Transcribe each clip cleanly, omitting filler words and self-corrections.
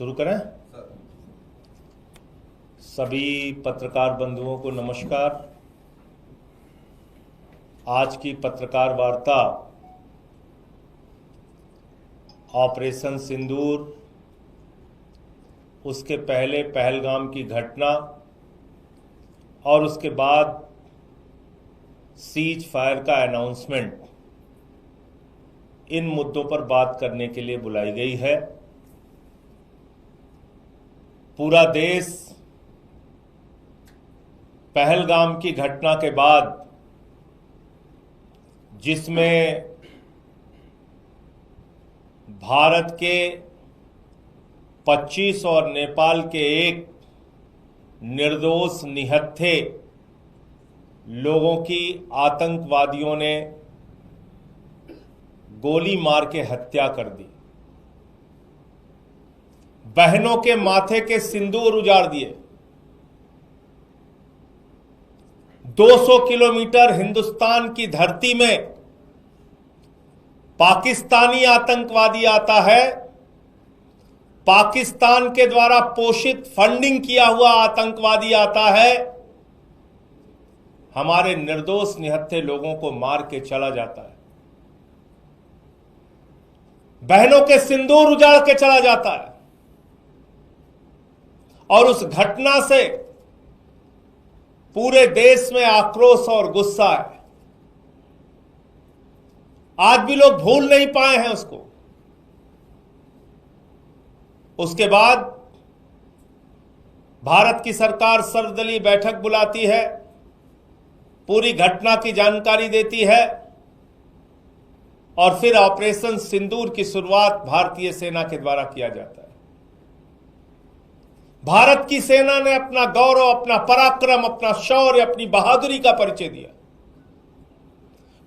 शुरू करें। सभी पत्रकार बंधुओं को नमस्कार। आज की पत्रकार वार्ता ऑपरेशन सिंदूर, उसके पहले पहलगाम की घटना और उसके बाद सीज फायर का अनाउंसमेंट, इन मुद्दों पर बात करने के लिए बुलाई गई है। पूरा देश पहलगाम की घटना के बाद, जिसमें भारत के 25 और नेपाल के एक निर्दोष निहत्थे लोगों की आतंकवादियों ने गोली मार के हत्या कर दी, बहनों के माथे के सिंदूर उजाड़ दिए। 200 किलोमीटर हिंदुस्तान की धरती में पाकिस्तानी आतंकवादी आता है, पाकिस्तान के द्वारा पोषित फंडिंग किया हुआ आतंकवादी आता है, हमारे निर्दोष निहत्थे लोगों को मार के चला जाता है, बहनों के सिंदूर उजाड़ के चला जाता है। और उस घटना से पूरे देश में आक्रोश और गुस्सा है। आज भी लोग भूल नहीं पाए हैं उसको। उसके बाद भारत की सरकार सर्वदलीय बैठक बुलाती है, पूरी घटना की जानकारी देती है और फिर ऑपरेशन सिंदूर की शुरुआत भारतीय सेना के द्वारा किया जाता है। भारत की सेना ने अपना गौरव, अपना पराक्रम, अपना शौर्य, अपनी बहादुरी का परिचय दिया।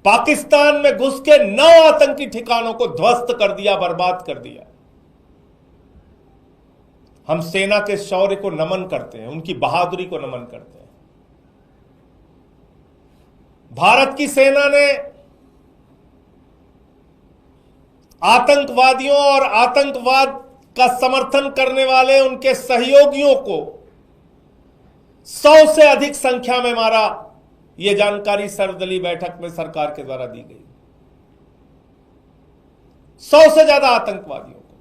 पाकिस्तान में घुस के 9 आतंकी ठिकानों को ध्वस्त कर दिया, बर्बाद कर दिया। हम सेना के शौर्य को नमन करते हैं, उनकी बहादुरी को नमन करते हैं। भारत की सेना ने आतंकवादियों और आतंकवाद का समर्थन करने वाले उनके सहयोगियों को 100 से अधिक संख्या में मारा। यह जानकारी सर्वदलीय बैठक में सरकार के द्वारा दी गई। 100 से ज्यादा आतंकवादियों को,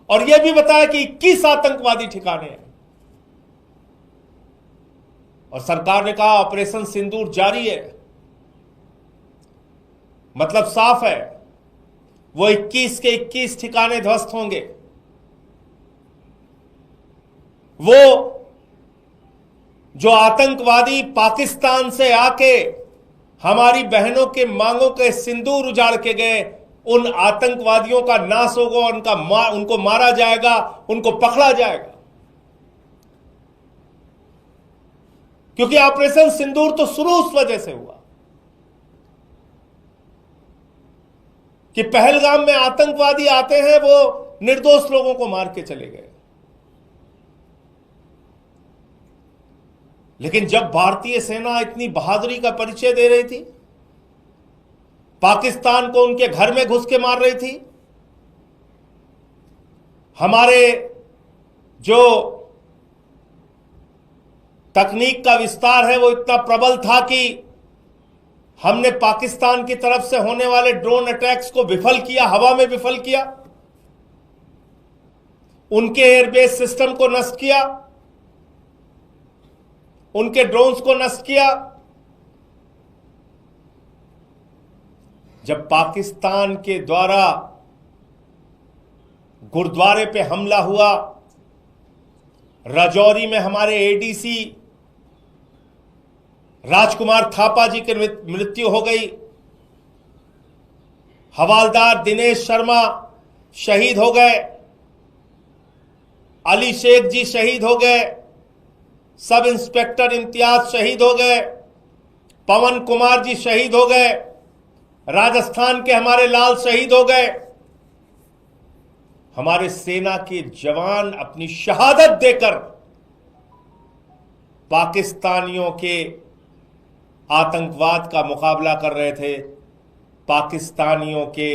और यह भी बताया कि 21 आतंकवादी ठिकाने हैं। और सरकार ने कहा ऑपरेशन सिंदूर जारी है। मतलब साफ है, वो 21 के 21 ठिकाने ध्वस्त होंगे। वो जो आतंकवादी पाकिस्तान से आके हमारी बहनों के मांगों के सिंदूर उजाड़ के गए, उन आतंकवादियों का नाश होगा, उनको मारा जाएगा, उनको पकड़ा जाएगा। क्योंकि ऑपरेशन सिंदूर तो शुरू उस वजह से हुआ कि पहलगाम में आतंकवादी आते हैं, वो निर्दोष लोगों को मार के चले गए। लेकिन जब भारतीय सेना इतनी बहादुरी का परिचय दे रही थी, पाकिस्तान को उनके घर में घुस के मार रही थी, हमारे जो तकनीक का विस्तार है वो इतना प्रबल था कि हमने पाकिस्तान की तरफ से होने वाले ड्रोन अटैक्स को विफल किया, हवा में विफल किया, उनके एयरबेस सिस्टम को नष्ट किया, उनके ड्रोन्स को नष्ट किया। जब पाकिस्तान के द्वारा गुरुद्वारे पे हमला हुआ, राजौरी में हमारे एडीसी राजकुमार थापा जी की मृत्यु हो गई, हवालदार दिनेश शर्मा शहीद हो गए, अली शेख जी शहीद हो गए, सब इंस्पेक्टर इम्तियाज शहीद हो गए, पवन कुमार जी शहीद हो गए, राजस्थान के हमारे लाल शहीद हो गए। हमारे सेना के जवान अपनी शहादत देकर पाकिस्तानियों के आतंकवाद का मुकाबला कर रहे थे, पाकिस्तानियों के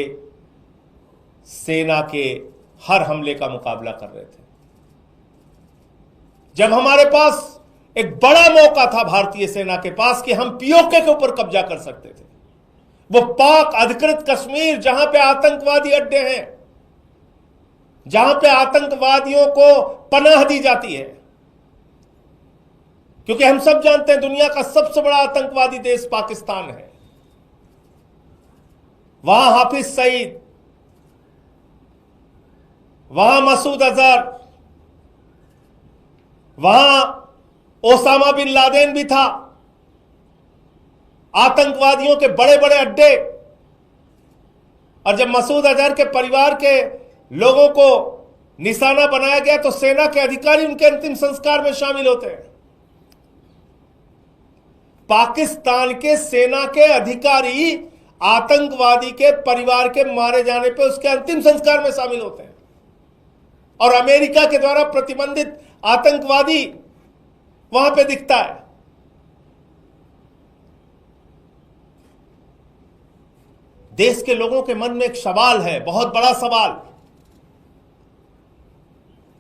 सेना के हर हमले का मुकाबला कर रहे थे। जब हमारे पास एक बड़ा मौका था भारतीय सेना के पास कि हम पीओके के ऊपर कब्जा कर सकते थे, वो पाक अधिकृत कश्मीर जहां पे आतंकवादी अड्डे हैं, जहां पे आतंकवादियों को पनाह दी जाती है, क्योंकि हम सब जानते हैं दुनिया का सबसे बड़ा आतंकवादी देश पाकिस्तान है। वहां हाफिज सईद, वहां मसूद अजहर, वहां ओसामा बिन लादेन भी था, आतंकवादियों के बड़े बड़े अड्डे। और जब मसूद अजहर के परिवार के लोगों को निशाना बनाया गया तो सेना के अधिकारी उनके अंतिम संस्कार में शामिल होते हैं। पाकिस्तान के सेना के अधिकारी आतंकवादी के परिवार के मारे जाने पे उसके अंतिम संस्कार में शामिल होते हैं। और अमेरिका के द्वारा प्रतिबंधित आतंकवादी वहां पे दिखता है। देश के लोगों के मन में एक सवाल है, बहुत बड़ा सवाल,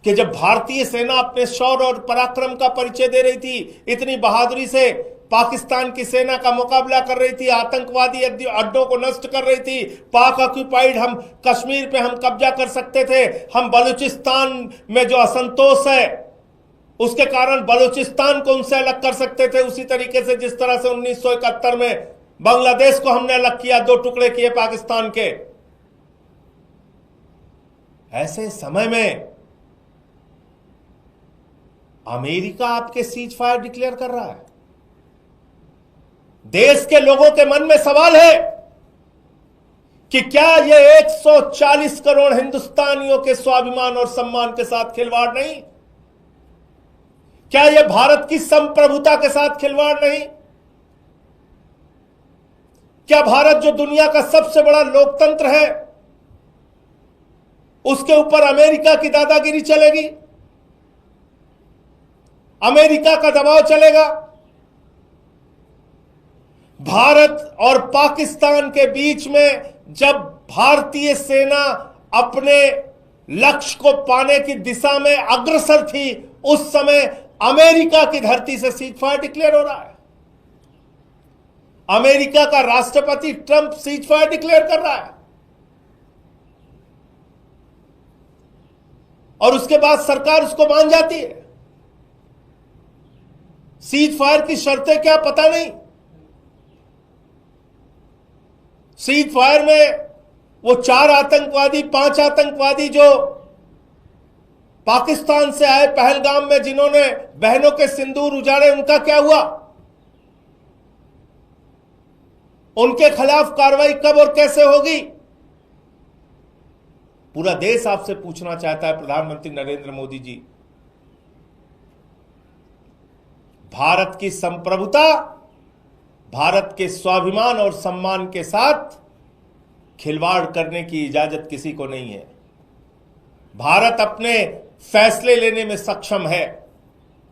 कि जब भारतीय सेना अपने शौर्य और पराक्रम का परिचय दे रही थी, इतनी बहादुरी से पाकिस्तान की सेना का मुकाबला कर रही थी, आतंकवादी अड्डों को नष्ट कर रही थी, पाक ऑक्यूपाइड हम कश्मीर पे हम कब्जा कर सकते थे, हम बलूचिस्तान में जो असंतोष है उसके कारण बलूचिस्तान को उनसे अलग कर सकते थे, उसी तरीके से जिस तरह से 1971 में बांग्लादेश को हमने अलग किया, 2 टुकड़े किए पाकिस्तान के। ऐसे समय में अमेरिका आपके सीज फायर डिक्लेयर कर रहा है। देश के लोगों के मन में सवाल है कि क्या यह 140 करोड़ हिंदुस्तानियों के स्वाभिमान और सम्मान के साथ खिलवाड़ नहीं? क्या यह भारत की संप्रभुता के साथ खिलवाड़ नहीं? क्या भारत जो दुनिया का सबसे बड़ा लोकतंत्र है उसके ऊपर अमेरिका की दादागिरी चलेगी? अमेरिका का दबाव चलेगा? भारत और पाकिस्तान के बीच में जब भारतीय सेना अपने लक्ष्य को पाने की दिशा में अग्रसर थी, उस समय अमेरिका की धरती से सीज फायर डिक्लेयर हो रहा है। अमेरिका का राष्ट्रपति ट्रंप सीज फायर डिक्लेयर कर रहा है और उसके बाद सरकार उसको मान जाती है। सीज फायर की शर्तें क्या पता नहीं। सीज फायर में वो 4 आतंकवादी 5 आतंकवादी जो पाकिस्तान से आए पहलगाम में, जिन्होंने बहनों के सिंदूर उजाड़े, उनका क्या हुआ? उनके खिलाफ कार्रवाई कब और कैसे होगी? पूरा देश आपसे पूछना चाहता है, प्रधानमंत्री नरेंद्र मोदी जी। भारत की संप्रभुता, भारत के स्वाभिमान और सम्मान के साथ खिलवाड़ करने की इजाजत किसी को नहीं है। भारत अपने फैसले लेने में सक्षम है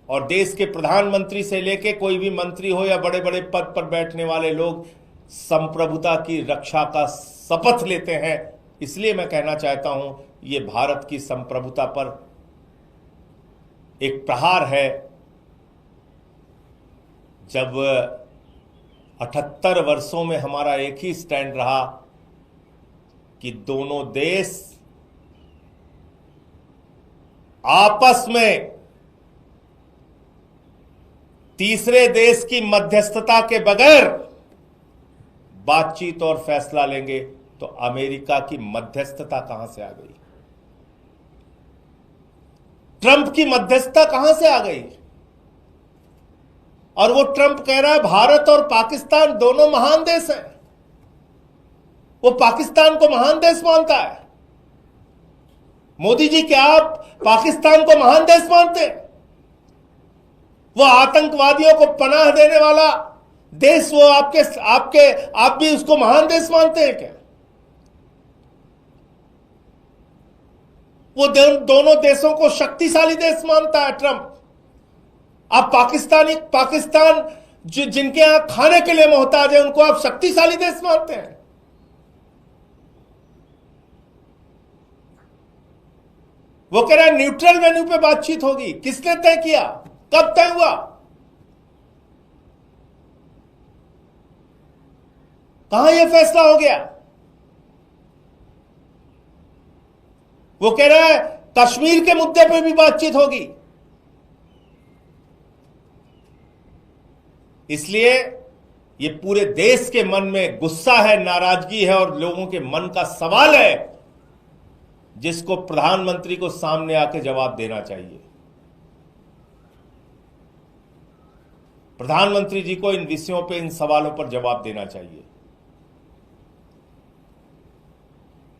और देश के प्रधानमंत्री से लेके कोई भी मंत्री हो या बड़े बड़े पद पर बैठने वाले लोग संप्रभुता की रक्षा का शपथ लेते हैं। इसलिए मैं कहना चाहता हूं, यह भारत की संप्रभुता पर एक प्रहार है। जब 78 वर्षों में हमारा एक ही स्टैंड रहा कि दोनों देश आपस में तीसरे देश की मध्यस्थता के बगैर बातचीत और फैसला लेंगे, तो अमेरिका की मध्यस्थता कहां से आ गई? ट्रंप की मध्यस्थता कहां से आ गई? और वो ट्रंप कह रहा है भारत और पाकिस्तान दोनों महान देश हैं। वो पाकिस्तान को महान देश मानता है। मोदी जी, क्या आप पाकिस्तान को महान देश मानते हैं? वो आतंकवादियों को पनाह देने वाला देश, वो आप भी उसको महान देश मानते हैं क्या? वो दोनों देशों को शक्तिशाली देश मानता है ट्रंप। आप पाकिस्तान जिनके यहां खाने के लिए मोहताज है, उनको आप शक्तिशाली देश मानते हैं। वो कह रहा है न्यूट्रल वेन्यू पे बातचीत होगी। किसने तय किया? कब तय हुआ? कहां यह फैसला हो गया? वो कह रहा है कश्मीर के मुद्दे पे भी बातचीत होगी। इसलिए ये पूरे देश के मन में गुस्सा है, नाराजगी है और लोगों के मन का सवाल है जिसको प्रधानमंत्री को सामने आके जवाब देना चाहिए। प्रधानमंत्री जी को इन विषयों पे, इन सवालों पर जवाब देना चाहिए।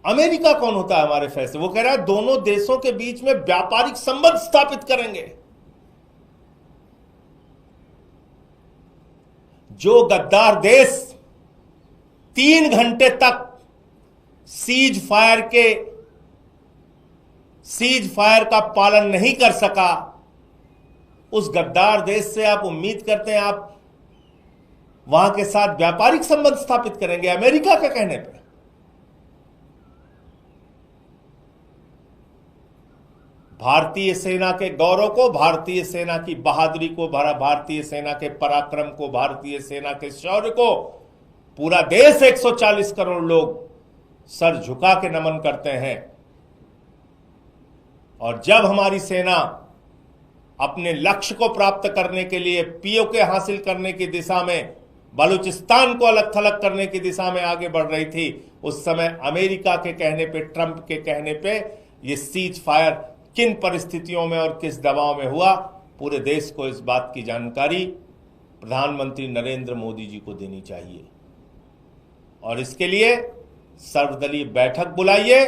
अमेरिका कौन होता है हमारे फैसले? वो कह रहा है दोनों देशों के बीच में व्यापारिक संबंध स्थापित करेंगे। जो गद्दार देश 3 घंटे तक सीज फायर का पालन नहीं कर सका, उस गद्दार देश से आप उम्मीद करते हैं आप वहां के साथ व्यापारिक संबंध स्थापित करेंगे अमेरिका के कहने पर? भारतीय सेना के गौरव को, भारतीय सेना की बहादुरी को, भारतीय सेना के पराक्रम को, भारतीय सेना के शौर्य को पूरा देश 140 करोड़ लोग सर झुका के नमन करते हैं। और जब हमारी सेना अपने लक्ष्य को प्राप्त करने के लिए पीओके हासिल करने की दिशा में, बलूचिस्तान को अलग थलग करने की दिशा में आगे बढ़ रही थी, उस समय अमेरिका के कहने पे, ट्रंप के कहने पे ये सीज फायर किन परिस्थितियों में और किस दबाव में हुआ, पूरे देश को इस बात की जानकारी प्रधानमंत्री नरेंद्र मोदी जी को देनी चाहिए। और इसके लिए सर्वदलीय बैठक बुलाइए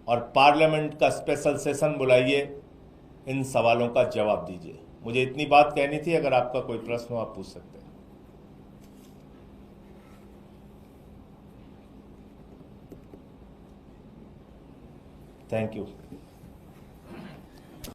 और पार्लियामेंट का स्पेशल सेशन बुलाइए, इन सवालों का जवाब दीजिए। मुझे इतनी बात कहनी थी। अगर आपका कोई प्रश्न हो आप पूछ सकते हैं। Thank you.